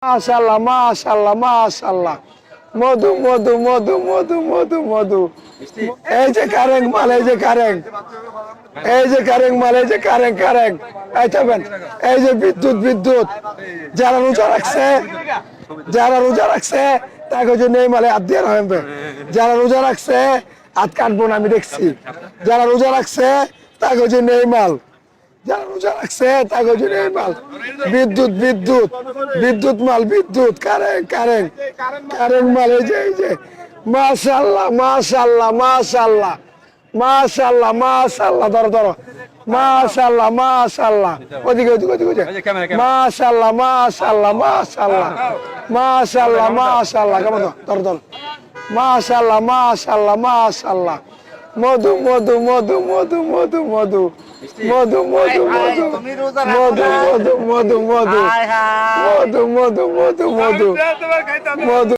মাশাআল্লাহ মাশাআল্লাহ মাশাআল্লাহ মধু মধু মধু মধু মধু মধু এই যে কারেং মাল এই যে কারেং এই যে কারেং মাল এই যে কারেং কারেং এই যাবেন এই যে বিদ্যুৎ বিদ্যুৎ যারা রোজা রাখছে তাকে জন্য এই মালে হাত দিয়ে হবে যারা রোজা রাখছে হাত কাটবো না আমি দেখছি যারা রোজা রাখছে তাকে জন্য এই মাল যারা রোজা রাখছে তাকে জন্য এই মাল বিদ্যুৎ বিদ্যুৎ বিদ্যুৎ মাল বিদ্যুৎ কারেং কারেং কারেং মাল এই যে মাশাআল্লাহ মাশাআল্লাহ মাশাআল্লাহ মাশাআল্লাহ মাশাআল্লাহ ধরো ধরো মাশাআল্লাহ মাশাআল্লাহ ওদিকে ওদিকে ওদিকে মাশাআল্লাহ মাশাআল্লাহ মাশাআল্লাহ মাশাআল্লাহ মাশাআল্লাহ কেমন ধরো ধরো মাশাআল্লাহ মাশাআল্লাহ মাশাআল্লাহ মধু মধু মধু মধু মধু মধু মধু মধু মধু মধু মধু মধু মধু মধু মধু মধু মধু মধু